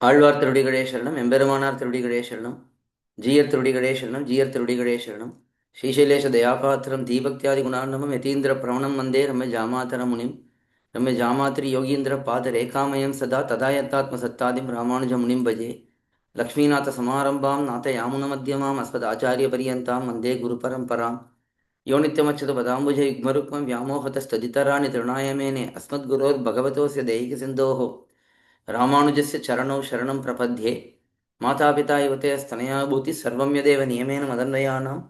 ஆழ்வார் திருடிகளே சரணம், எம்பெருமானார் திருடிகளே சரணம், ஜீயர் திருடிகளே சரணம், ஜீயர் திருடிகளே சரணம். ஸ்ரீசைலேஷ தயாபாத்திரம் தீபக்தியாதி குணார்ணவம் யதீந்திர பிரவணம் வந்தே ரம்ய ஜாமாதர முனிம் ரம்ய ஜாமாத்திரி யோகீந்திர பாத ரேகாமயம் சதா ததாயத்தாத்ம சத்தாதிம் ராமானுஜ முனிம் பஜே. லக்ஷ்மீநாத சமாரம்பாம் நாத யாமுன மத்தியமாம் அஸ்மத் ஆச்சாரிய பரியந்தாம் வந்தே குரு பரம்பராம். யோ நித்யமச்சுத பதாம்புஜ யுக்மருக்மம் व्यामोहतस्तदितराणि तृणायमेने अस्मद्गुरोर् भगवतोऽस्य दैहिक सिन्धोः रामानुजस्य चरणौ शरणं प्रपद्ये. मातापिता युवते स्तनया भूति सर्वं यदेव नियमेन मदन्वयानाम्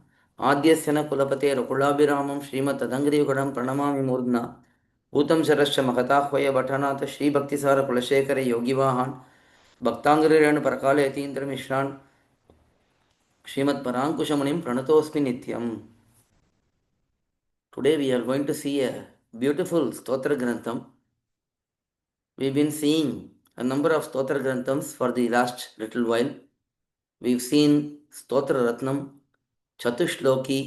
आद्यस्य न कुलपते रकुलाभिरामं श्रीमत्तदङ्ग्रियुगडं प्रणमामि मूर्ध्ना भूतं शरश्च महताह्वय भटनाथ श्रीभक्तिसार कुलशेखर योगिवाहान् भक्ताङ्ग्रिरेण परकालयतीन्द्रमिश्रान् श्रीमत्पराङ्कुशमुनिं प्रणतोऽस्मि नित्यम्. Today we are going to see a beautiful sthOthra grantham. We've been seeing a number of sthOthra granthams for the last little while. We've seen sthOthra ratnam, chatushloki,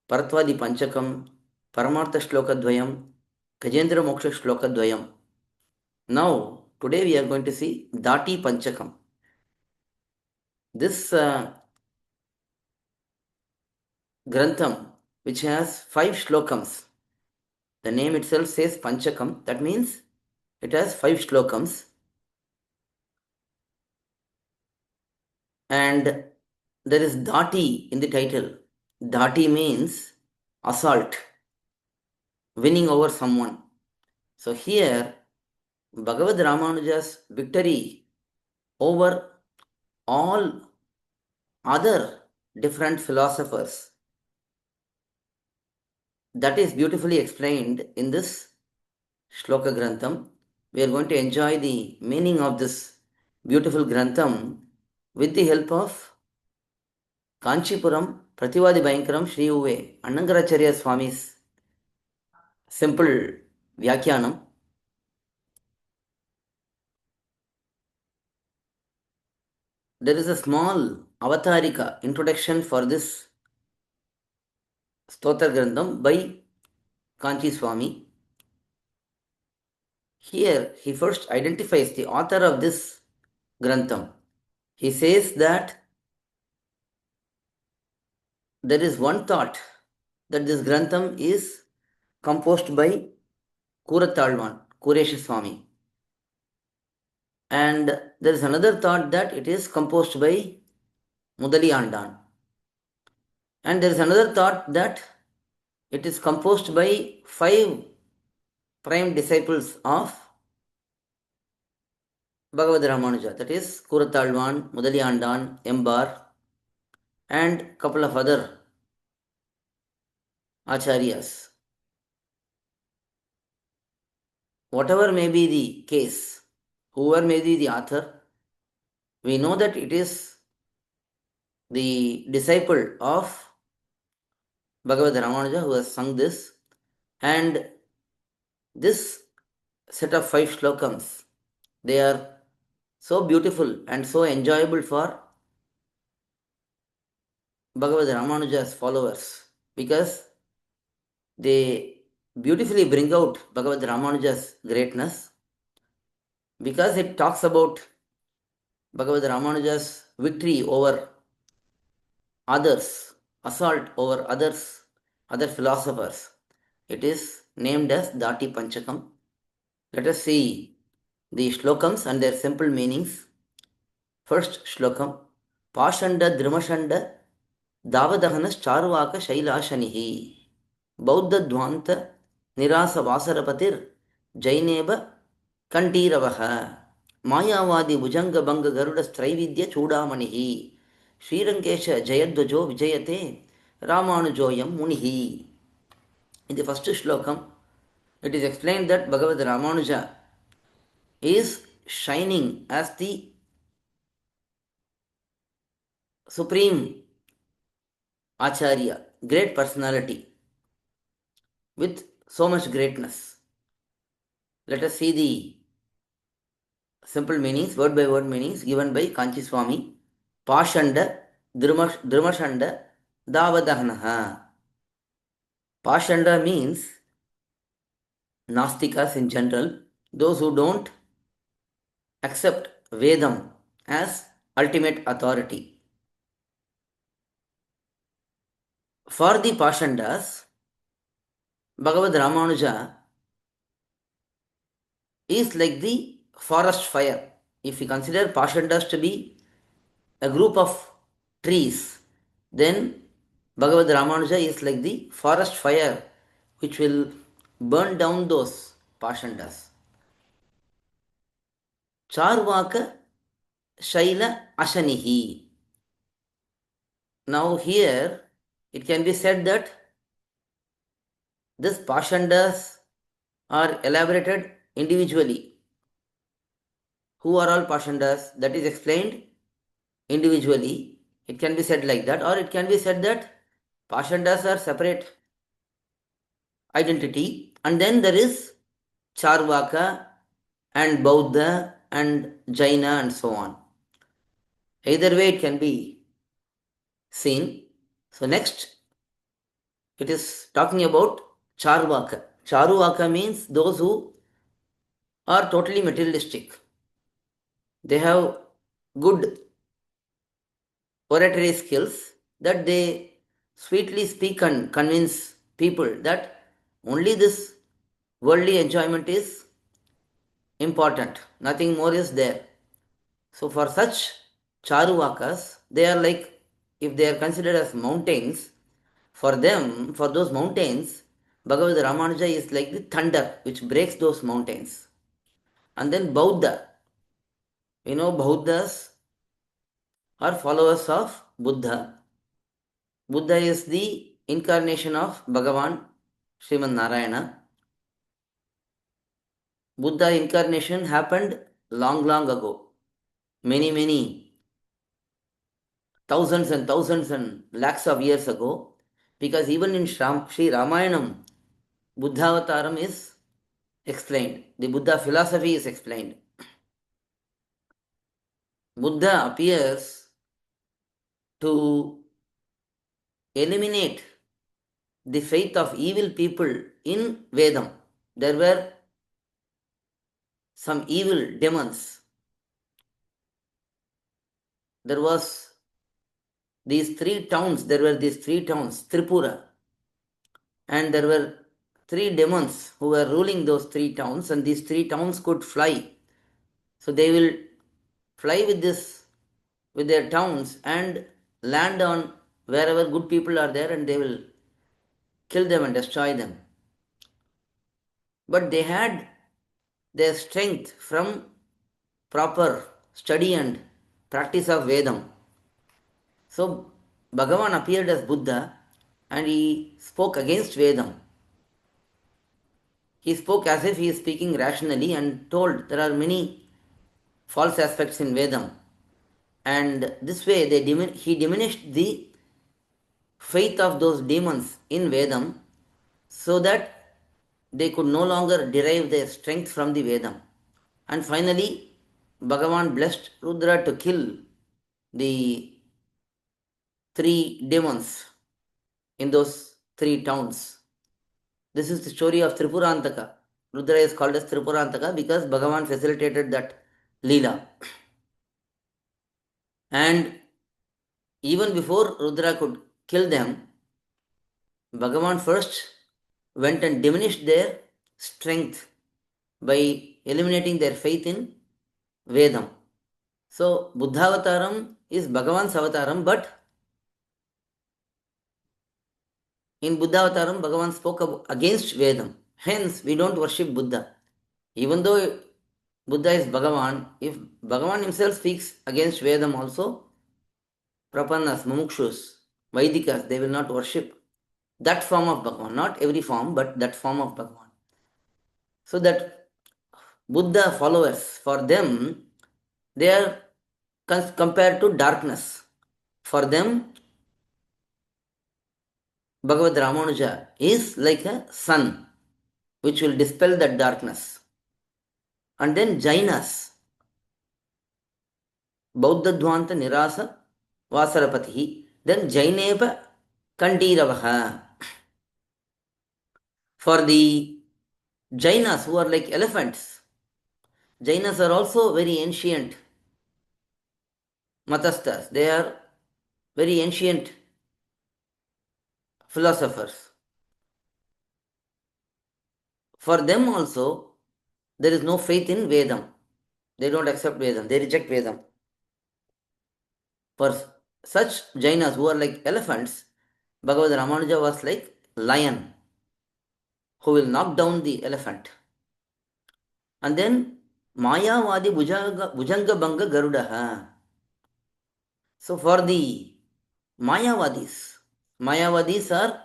paratvadi panchakam, paramartha shlokadvayam, gajendra moksha shlokadvayam. Now, today we are going to see dhAtI panchakam. This grantham, which has 5 shlokams. The name itself says panchakam. That means it has 5 shlokams. And there is dhAtI in the title. dhAtI means assault, winning over someone. So here, Bhagavad rAmAnuja's victory over all other different philosophers, that is beautifully explained in this Shloka Grantham. We are going to enjoy the meaning of this beautiful Grantham with the help of Kanchipuram Prativadi Bhayankaram Sri Uve Annangaracharya Swami's simple Vyakyanam. There is a small avatarika introduction for this sthOthra Grantham by Kanchi Swami. Here he first identifies the author of this Grantham. He says that there is one thought that this Grantham is composed by kUraththAzhwAn, Kuresha Swami. And there is another thought that it is composed by mudhaliyANdAn. And there is another thought that it is composed by 5 prime disciples of Bhagavad rAmAnuja, that is kUraththAzhwAn, mudhaliyANdAn, Embar, and couple of other acharyas. Whatever may be the case, whoever may be the author, we know that it is the disciple of Bhagavad rAmAnuja who has sung this. And this set of 5 SlOkams, they are so beautiful and so enjoyable for Bhagavad rAmAnuja's followers, because they beautifully bring out Bhagavad rAmAnuja's greatness, because it talks about Bhagavad rAmAnuja's victory over others, assault over others, other philosophers. It is named as dhAtI panchakam. Let us see the SlOkams and their simple meanings. First SlOkam, Pashanda Drimashanda Davadahanas Charvaka Shailashanihi Bauddha Dvanta Nirasa Vasarapatir Jaineba Kantiravaha Mayavadi Bhujanga Banga Garuda Straividya Chudamanihi Srirangesha Jayadvajo Vijayate Ramanujoyam Munihi. In the first SlOkam, it is explained that Bhagavad rAmAnuja is shining as the supreme Acharya, great personality with so much greatness. Let us see the simple meanings, word by word meanings given by Kanchi Swami. Pashanda, Drimashanda, Davadahanaha. Pashanda means Nastikas in general, those who don't accept Vedam as ultimate authority. For the Pashandas, Bhagavad Ramanuja is like the forest fire. If we consider Pashandas to be a group of trees, then Bhagavad Ramanuja is like the forest fire which will burn down those Pashandas. Charvaka Shaila Ashanihi. Now here it can be said that this Pashandas are elaborated individually. Who are all Pashandas? That is explained individually. It can be said like that, or it can be said that Pashandas are separate identity, and then there is Charvaka and Bauddha and Jaina and so on. Either way it can be seen. So next it is talking about Charvaka. Charvaka means those who are totally materialistic. They have good oratory skills that they sweetly speak and convince people that only this worldly enjoyment is important, nothing more is there. So, for such charuvakas, they are like, if they are considered as mountains, for them, for those mountains, Bhagavad Ramanuja is like the thunder which breaks those mountains. And then Bauddha, Bauddhas are followers of Buddha. Buddha is the incarnation of Bhagavan Sriman Narayana. Buddha incarnation happened long, long ago. Many, many thousands and thousands and lakhs of years ago. Because even in Sri Ramayanam, Buddha Avataram is explained. The Buddha philosophy is explained. Buddha appears to eliminate the faith of evil people in Vedam. There were some evil demons. There were these three towns, Tripura, and there were three demons who were ruling those three towns, and these three towns could fly. So they will fly with their towns and land on wherever good people are there, and they will kill them and destroy them. But they had their strength from proper study and practice of Vedam. So Bhagavan appeared as Buddha and he spoke against Vedam. He spoke as if he is speaking rationally and told there are many false aspects in Vedam. And this way he diminished the faith of those demons in Vedam so that they could no longer derive their strength from the Vedam. And finally, Bhagavan blessed Rudra to kill the three demons in those three towns. This is the story of Tripurantaka. Rudra is called as Tripurantaka because Bhagavan facilitated that Leela. And even before Rudra could kill them, Bhagavan first went and diminished their strength by eliminating their faith in Vedam. So, Buddha Avataram is Bhagavan's Avataram, but in Buddha Avataram, Bhagavan spoke against Vedam. Hence, we don't worship Buddha. Even though Buddha is Bhagavan, if Bhagavan himself speaks against Vedam also, Prapannas, Mumukshus, Vaidikas, they will not worship that form of Bhagavan. Not every form, but that form of Bhagavan. So that Buddha followers, for them, they are compared to darkness. For them, Bhagavad Ramanuja is like a sun which will dispel that darkness. And then Jainas, Bauddhadvanta Nirasa Vasarapatihi, then Jaineva Kandiravaha. For the Jainas who are like elephants, Jainas are also very ancient matastas. They are very ancient philosophers. For them also, there is no faith in Vedam. They don't accept Vedam. They reject Vedam. For such Jainas who are like elephants, Bhagavad Ramanuja was like lion who will knock down the elephant. And then Mayavadi Bhujanga Banga Garudaha. So for the Mayavadis are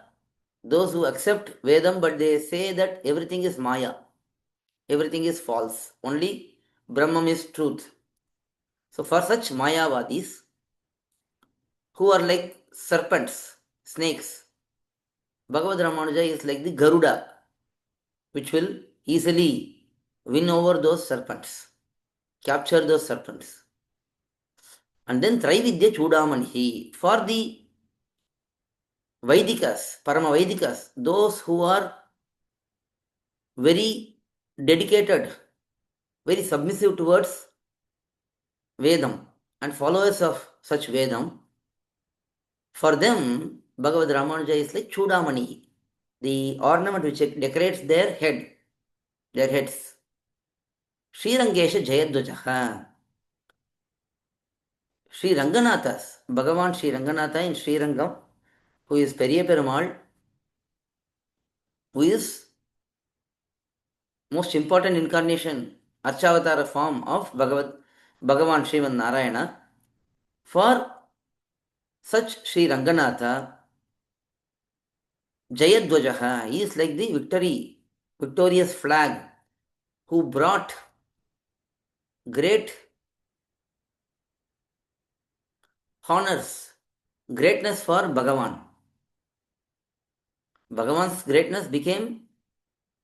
those who accept Vedam, but they say that everything is Maya, everything is false, only Brahman is truth. So for such Mayavadis, who are like serpents, snakes, Bhagavad Ramanuja is like the Garuda, which will easily win over those serpents, capture those serpents. And then Traividya Chudamani. For the Vaidikas, Parama Vaidikas, those who are very dedicated, very submissive towards Vedam and followers of such Vedam, for them, Bhagavad Ramanuja is like Chudamani, the ornament which decorates their heads. Srirangesha Jayadvajaha. Sri Ranganathas, Bhagavan Sri Ranganatha in Sri Rangam, who is Periya Perumal, who is most important incarnation, Archavatara form of Bhagavan Sriman Narayana. For such Sri Ranganatha, Jayadvajaha, he is like the victorious flag who brought great honors, greatness for Bhagavan. Bhagavan's greatness became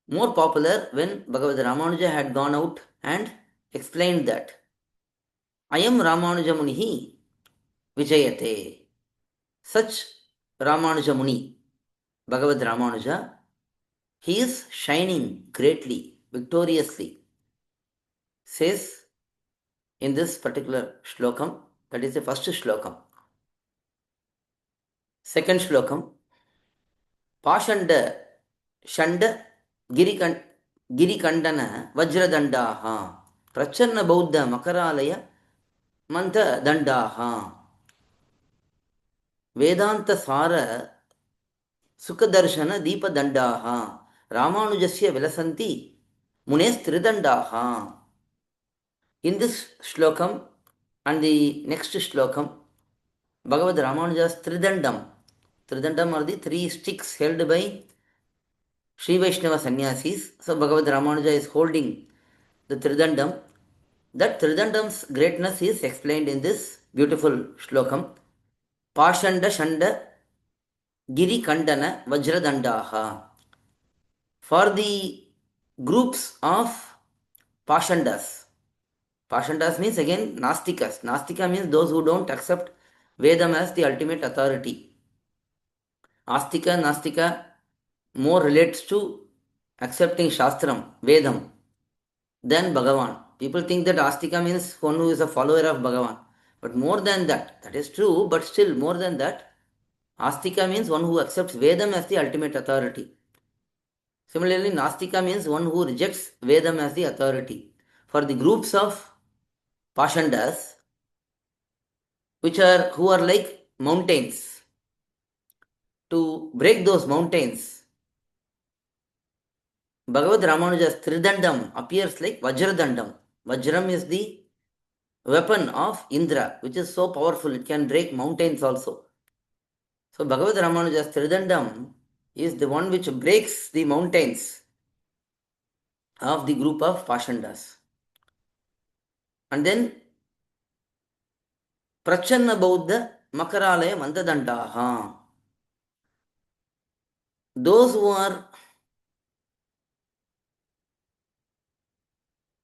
more popular when Bhagavad Ramanuja had gone out and explained that Ayam Ramanuja Munihi Vijayate. Such Ramanuja Muni, Bhagavad Ramanuja, he is shining greatly, victoriously, says in this particular shlokam, that is the first shlokam. Second shlokam, Pashanda Shanda Girikandana Vajradandaha Prachanna Bauddha Makaralaya Mantha Dandaha Vedanta Sara Sukhadarshana Deepa Dandaha Ramanujasya Vilasanti Munes Tridandaha. In this shlokam and the next shlokam, Bhagavad Ramanuja's Tridandam. Tridandam are the three sticks held by Sri Vaishnava sannyasis. So Bhagavad Ramanuja is holding the Tridandam. That Tridandam's greatness is explained in this beautiful shlokam. Pashanda Shanda Giri Kandana Vajradandaha. For the groups of Pashandas. Pashandas means again Nastikas. Nastika means those who don't accept Vedam as the ultimate authority. Astika, Nastika more relates to accepting Shastram, Vedam, than Bhagavan. People think that Astika means one who is a follower of Bhagavan. But more than that, that is true, but still more than that, Astika means one who accepts Vedam as the ultimate authority. Similarly, Nastika means one who rejects Vedam as the authority. For the groups of Pashandas, who are like mountains, to break those mountains, Bhagavad Ramanuja's Tridandam appears like Vajradandam. Vajram is the weapon of Indra, which is so powerful, it can break mountains also. So Bhagavad Ramanuja's Tridandam is the one which breaks the mountains of the group of Pashandas. And then Prachanna Bauddha Makaralaya Mantadandaha. Those who are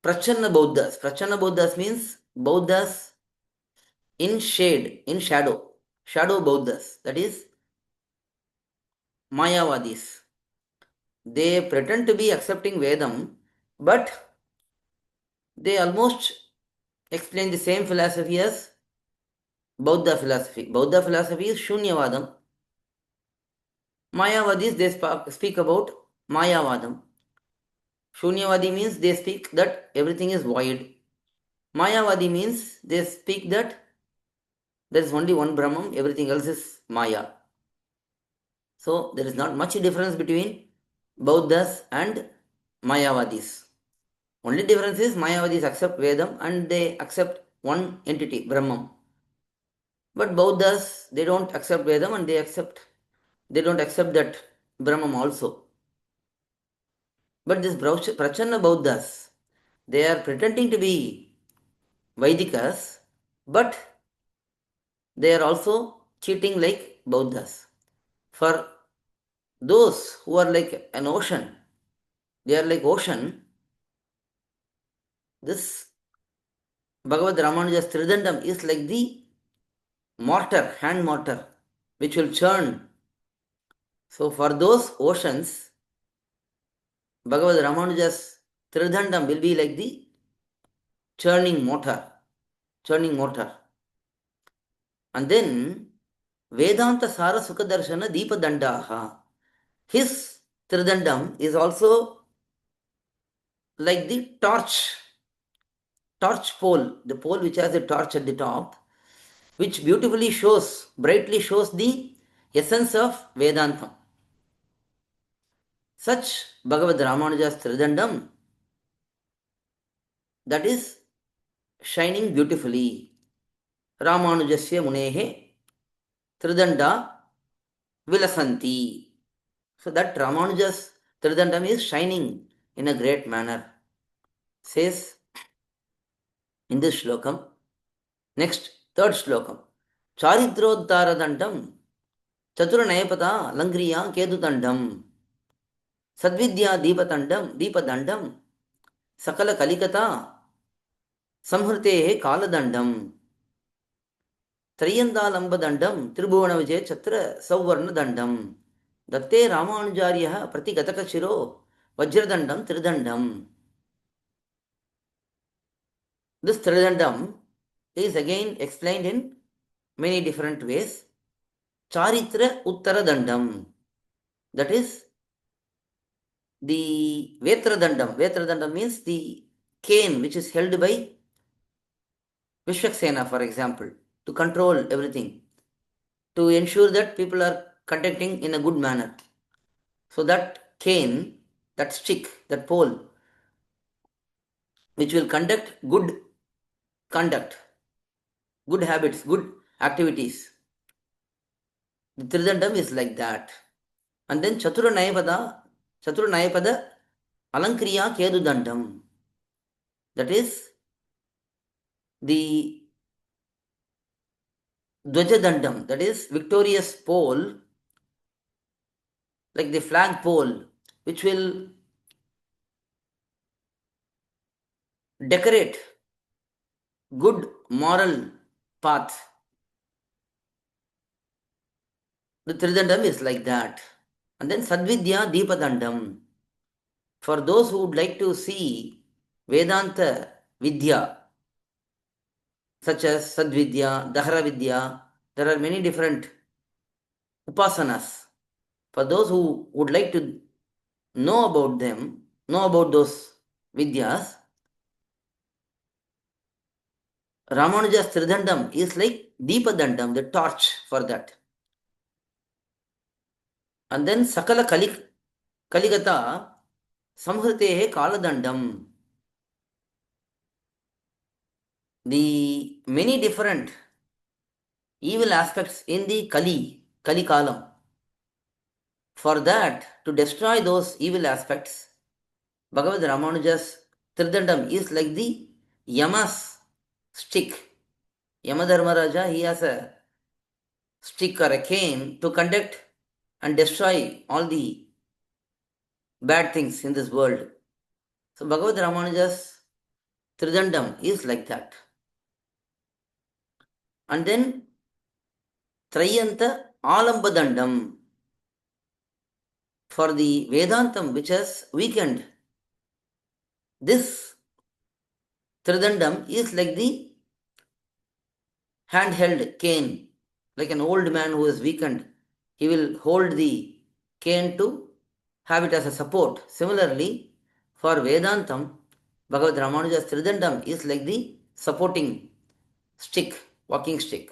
Prachanna Buddhas means Buddhas in shade, in shadow Buddhas, that is Mayavadis. They pretend to be accepting Vedam, but they almost explain the same philosophy as Bauddha philosophy. Bauddha philosophy is Shunyavadam. Mayavadis, they speak about Mayavadam. Shunyavadi means they speak that everything is void. Mayavadi means they speak that there is only one Brahman, everything else is Maya. So there is not much difference between Bauddhas and Mayavadis. Only difference is Mayavadis accept Vedam and they accept one entity, Brahman. But Bauddhas, they don't accept Vedam and they don't accept that Brahman also. But this Prachanna Bauddhas, they are pretending to be Vaidikas, but they are also cheating like Bauddhas. For those who are like an ocean, they are like ocean, this Bhagavad Ramanuja's Tridandam is like the mortar, hand mortar, which will churn. So for those oceans, Bhagavad Ramanuja's Tridandam will be like the churning mortar. And then Vedanta Sara Sukhadarshana Deepa Dandaha. His Tridandam is also like the torch pole, the pole which has a torch at the top, which beautifully shows, brightly shows the essence of Vedantam. Such Bhagavad Ramanuja's Tridandam, that is shining beautifully. Ramanujasya Munehe Tridanda Vilasanti. So that Ramanuja's Tridandam is shining in a great manner. Says in this slokam. Next, third slokam. Charitrodharadandam Chatura Langriya Kedutandam Sadvidya Deepadandam Sakala Kalikata Samhritehe Kaladandam Triyandalambadandam Tribhuvana Vijay Chatra Sauvarna Dandam Datte Ramanujarya Pratigataka Shiro Vajradandam Tridandam. This Tridandam is again explained in many different ways. Charitra Uttaradandam, that is the Vetradandam. Vetradandam means the cane which is held by Vishwaksena, for example, to control everything, to ensure that people are conducting in a good manner. So that cane, that stick, that pole, which will conduct, good habits, good activities. The Tridandam is like that. And then Chatura Nayapada Alankriya Kedudandam. That is the Dvajadandam, that is victorious pole, like the flag pole, which will decorate good moral path. The Tridandam is like that. And then Sadvidya Deepadandam. For those who would like to see Vedanta Vidya, such as Sadvidya, Dahara Vidya, there are many different upasanas. For those who would like to know about them, know about those Vidyas, Ramanuja's Tridandam is like Deepadandam, the torch for that. And then Sakala Kaligata Samhritehe Kaladandam. The many different evil aspects in the Kali Kalam. For that, to destroy those evil aspects, Bhagavad Ramanuja's Tridandam is like the Yama's stick. Yamadharmaraja, he has a stick or a cane to conduct and destroy all the bad things in this world. So Bhagavad Ramanuja's Tridandam is like that. And then Trayanta Alambadandam, for the Vedantam which has weakened. This Tridandam is like the handheld cane, like an old man who is weakened. He will hold the cane to have it as a support. Similarly, for Vedantam, Bhagavad Ramanuja's Tridandam is like the supporting stick, walking stick.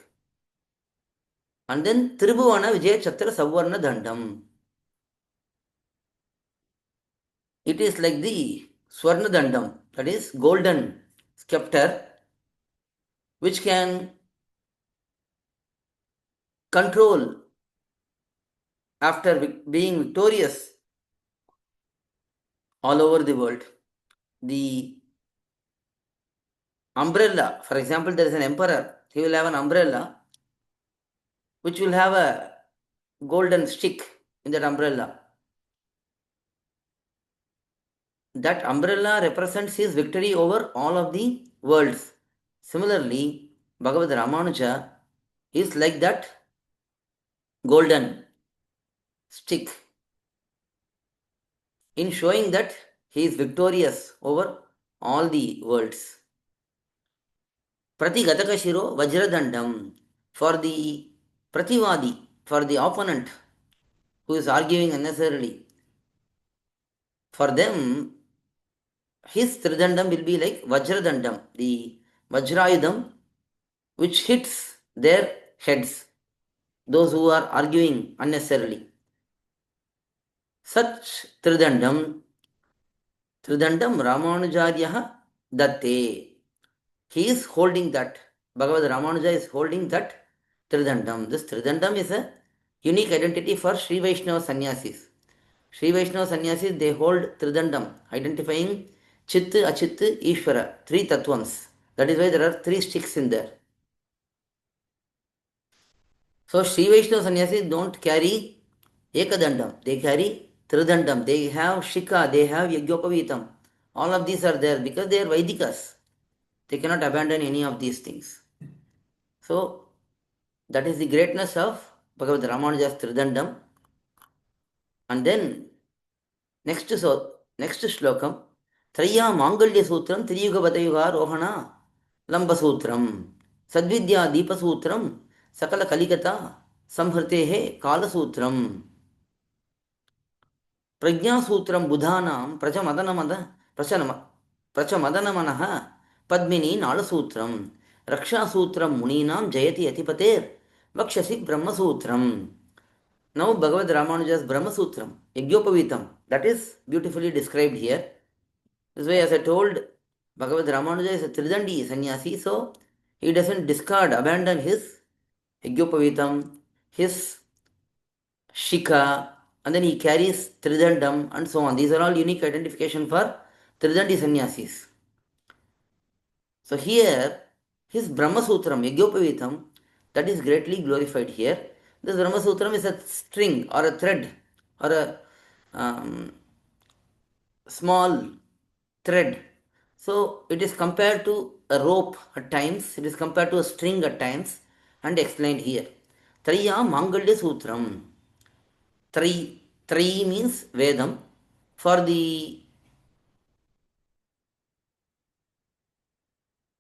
And then Tribhuvana Vijaya Chatra Savarna Dandam. It is like the Swarna Dandam, that is golden scepter, which can control after being victorious all over the world. The umbrella, for example, there is an emperor, he will have an umbrella which will have a golden stick in that umbrella. That umbrella represents his victory over all of the worlds. Similarly, Bhagavad Ramanuja is like that golden stick in showing that he is victorious over all the worlds. Pratigataka Shiro Vajradandam, for the Prativadi, for the opponent who is arguing unnecessarily. For them, his Tridandam will be like Vajradandam, the Vajrayudam, which hits their heads, those who are arguing unnecessarily. Such Tridandam Ramanujaryaha Datte. He is holding that. Bhagavad Ramanuja is holding that Tridandam. This Tridandam is a unique identity for Sri Vaishnava Sannyasis. Sri Vaishnava Sannyasis, they hold Tridandam, identifying Chit, Achit, Ishvara, three Tattvams. That is why there are three sticks in there. So Sri Vaishnava Sannyasis don't carry Ekadandam, they carry Tridandam. They have Shika, they have Yajnapavitam. All of these are there because they are Vaidikas. They cannot abandon any of these things. So that is the greatness of Bhagavad Ramanuja's Tridandam. And then next Slokam, Traya Mangalya Sutram, Triyuga Batayuga Rohana, Lamba Sutram, Sadvidya Deepa Sutram, Sakala Kaligata, Samhrtehe Kala Sutram, Prajna Sutram Budhanam, Prachamadana Padmini Nala Sutram, Raksha Sutram Muninam Jayati Atipater, Vakshasi Brahma Sutram. Now Bhagavad Ramanuja's Brahma Sutram, Yajnapavitam, that is beautifully described here. This way, as I told, Bhagavad Ramanuja is a Tridandi sannyasi, so he doesn't abandon his Yajnapavitam, his Shika, and then he carries Tridandam and so on. These are all unique identification for Tridandi sannyasis. So here, his Brahma Sutram, Yajnapavitam, that is greatly glorified here. This Brahma Sutram is a string or a thread or a small thread. So it is compared to a rope at times, it is compared to a string at times, and explained here. Traya Mangalya Sutram. Tri means Vedam. For the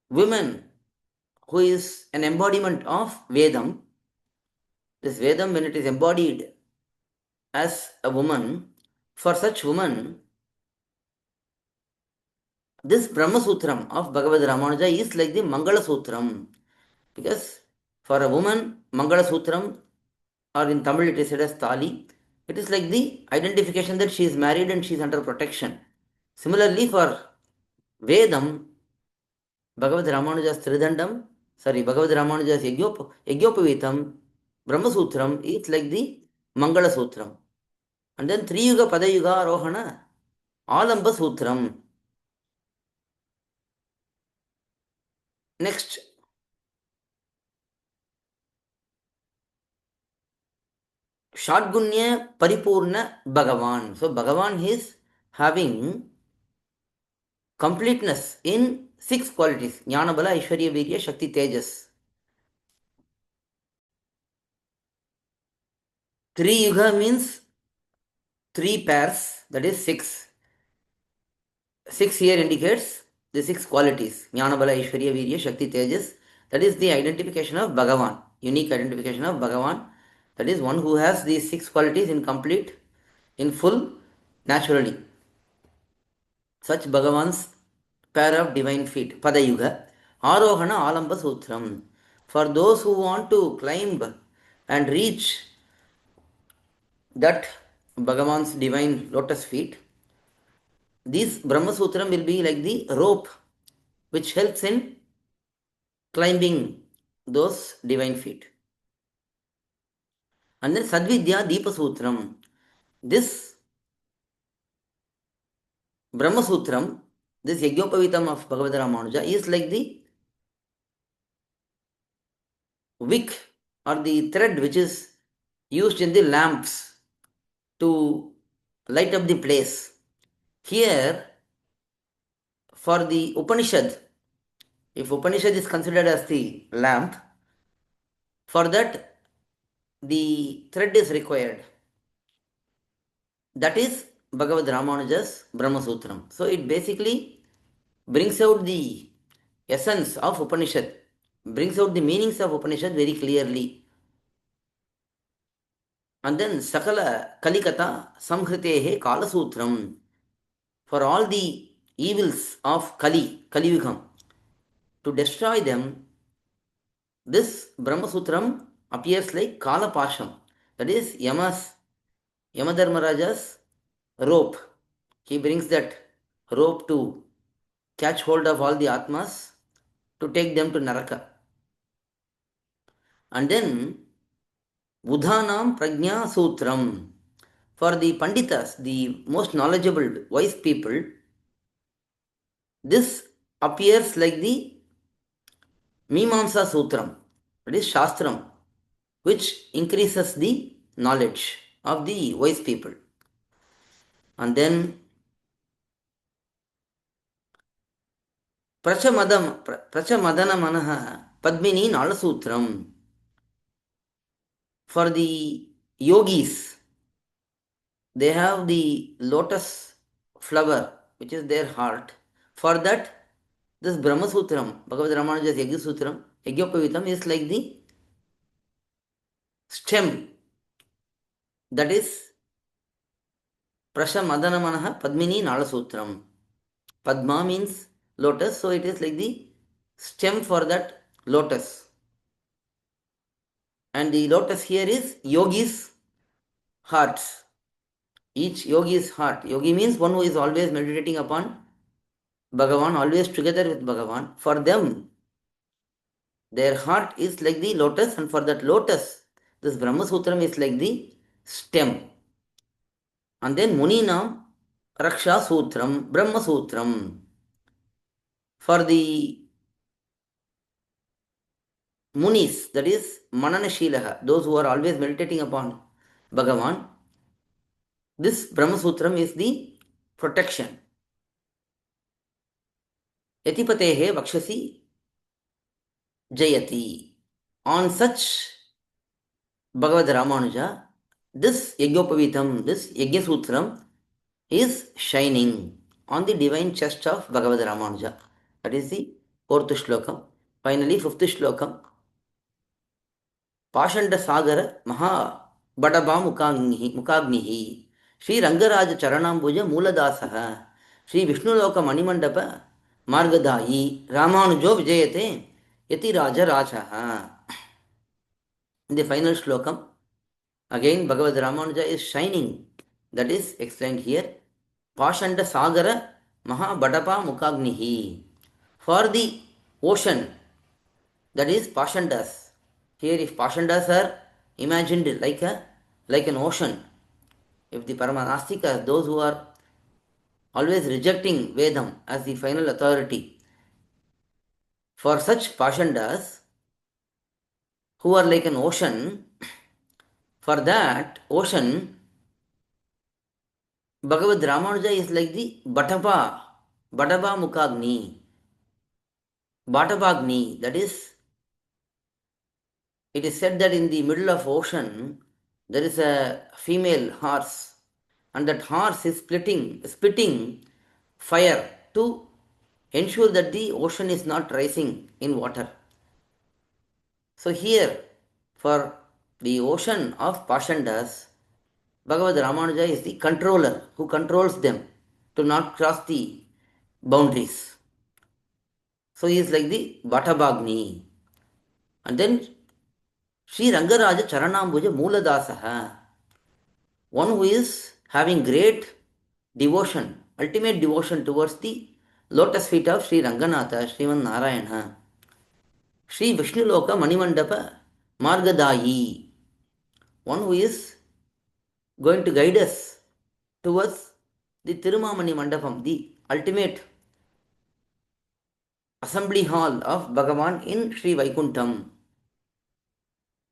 women who is an embodiment of Vedam, this Vedam, when it is embodied as a woman, for such woman, this Brahma Sutram of Bhagavad Ramanuja is like the Mangala Sutram. Because for a woman, Mangala Sutram, or in Tamil it is said as Tali, it is like the identification that she is married and she is under protection. Similarly, for Vedam, Bhagavad Ramanuja's Bhagavad Ramanuja's Yajnapavitam, Brahma Sutram is like the Mangala Sutram. And then Triyuga Padayuga Rohana, Alamba Sutram. Next, Shadgunya Paripurna Bhagavan. So Bhagavan is having completeness in 6 qualities. Jnana Bala, Aishwarya, Virya, Shakti, Tejas. Triyuga means 3 pairs, that is 6. 6 here indicates the six qualities, Jnana, Bala, Aishwarya, Virya, Shakti, Tejas, that is the identification of Bhagavan, unique identification of Bhagavan. That is one who has these six qualities in complete, in full, naturally. Such Bhagavan's pair of divine feet, Padayuga, Arohana Alamba Sutram. For those who want to climb and reach that Bhagavan's divine lotus feet, this Brahma Sutram will be like the rope which helps in climbing those divine feet. And then Sadvidya Deepa Sutram. This Brahma Sutram, this Yajnapavitam of Bhagavad Ramanuja is like the wick or the thread which is used in the lamps to light up the place. Here, for the Upanishad, if Upanishad is considered as the lamp, for that the thread is required. That is Bhagavad Ramanuja's Brahma Sutram. So it basically brings out the essence of Upanishad, brings out the meanings of Upanishad very clearly. And then Sakala Kalikata Samhritehe Kala Sutram. For all the evils of Kali Yugam, to destroy them, this Brahma Sutram appears like Kala Pasham. That is Yamadharmaraja's rope. He brings that rope to catch hold of all the Atmas to take them to Naraka. And then Budhanam Prajna Sutram. For the Panditas, the most knowledgeable, wise people, this appears like the Mimamsa Sutram, that is Shastram, which increases the knowledge of the wise people. And then Prachamadana Manaha Padmini Nalasutram. For the yogis, they have the lotus flower, which is their heart. For that, this Brahma Sutram, Bhagavad Ramanuja's Yajna Sutram, Yajnapavitam is like the stem. That is Prashamadana Manaha Padmini Nalasutram. Padma means lotus, so it is like the stem for that lotus. And the lotus here is yogi's hearts. Each yogi's heart. Yogi means one who is always meditating upon Bhagavan, always together with Bhagavan. For them, their heart is like the lotus, and for that lotus, this Brahma Sutram is like the stem. And then Muninam Raksha Sutram, Brahma Sutram. For the Munis, that is Manana Shilaha, those who are always meditating upon Bhagavan, this Brahma Sutram is the protection. Yatipatehe Vakshasi Jayati. On such Bhagavad Ramanuja, this Yajnapavitam, this Yajna Sutram is shining on the divine chest of Bhagavad Ramanuja. That is the fourth shlokam. Finally, fifth shlokam. Pashanda Sagara Maha Badaba Mukagnihi Sri Rangaraja Charanambuja Muladasaha Sri Vishnuloka Manimandapa Margadai Ramanujo Vijayate Yati Raja Rajaha. In the final shlokam, again Bhagavad Ramanuja is shining. That is explained here. Pashanda Sagara Maha Badapa Mukagnihi. For the ocean, that is Pashandas. Here, if Pashandas are imagined like an ocean, if the Paramaнаstikas, those who are always rejecting Vedam as the final authority, for such Pashandas who are like an ocean, for that ocean, Bhagavad Ramanuja is like the Badaba Mukagni, Batavagni. That is, it is said that in the middle of ocean there is a female horse, and that horse is spitting fire to ensure that the ocean is not rising in water. So here, for the ocean of Pashandas, Bhagavad Ramanuja is the controller who controls them to not cross the boundaries. So he is like the Bhattabhagni. And then Sri Rangaraja Charanambuja Mooladasaha, one who is having great devotion, ultimate devotion towards the lotus feet of Sri Ranganatha, Sriman Narayana. Sri Vishnuloka Manimandapa Margadayi, one who is going to guide us towards the Tirumamani Mandapam, the ultimate assembly hall of Bhagavan in Sri Vaikuntham.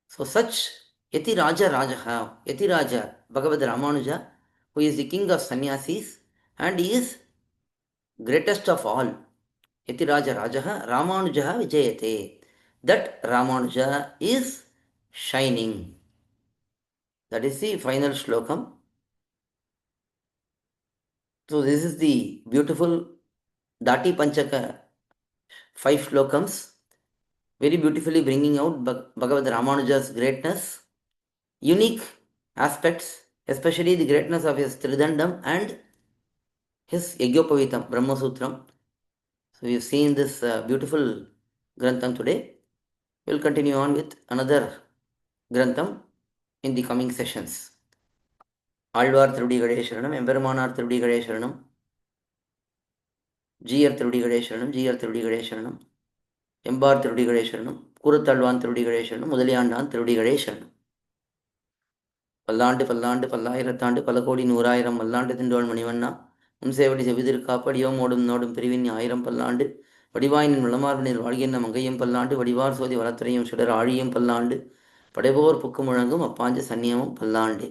So such Yati Raja Rajaha, Yati Raja Bhagavad Ramanuja, who is the king of sannyasis and he is greatest of all. Yati Raja Rajaha Ramanujaha Vijayate. That Ramanuja is shining. That is the final SlOkam. So this is the beautiful dhAtI Panchaka 5 SlOkams, very beautifully bringing out Bhagavad Ramanuja's greatness, unique aspects, especially the greatness of his Tridandam and his Yajnapavitam, Brahma Sutram. So we have seen this beautiful grantham today. We will continue on with another grantham in the coming sessions. Alvar திருவடிகளே சரணம், எம்பெருமானார் திருவடிகளே சரணம், ஜீயர் திருவடிகளே சரணம், ஜீயர் திருவடிகளே சரணம், எம்பார் திருவடிகளே சரணம், kUraththAzhwAn திருவடிகளே சரணம், mudhaliyANdAn திருவடிகளே சரணம். பல்லாண்டு பல்லாண்டு பல்லாயிரத்தாண்டு பல கோடி நூறாயிரம் வல்லாண்டு திண்டோள் மணிவண்ணா முன்சேவடி செவிதிருக்காப்படியோம் ஓடும் நோடும் பிரிவின் ஆயிரம் பல்லாண்டு வடிவாயின் விளமார்பினில் வாழ்கின்ற மங்கையும் பல்லாண்டு வடிவார் சோதி வளத்துறையும் சுடர் ஆழியும் பல்லாண்டு படைபோர் புக்கு முழங்கும் அப்பாஞ்ச சன்னியமும் பல்லாண்டு.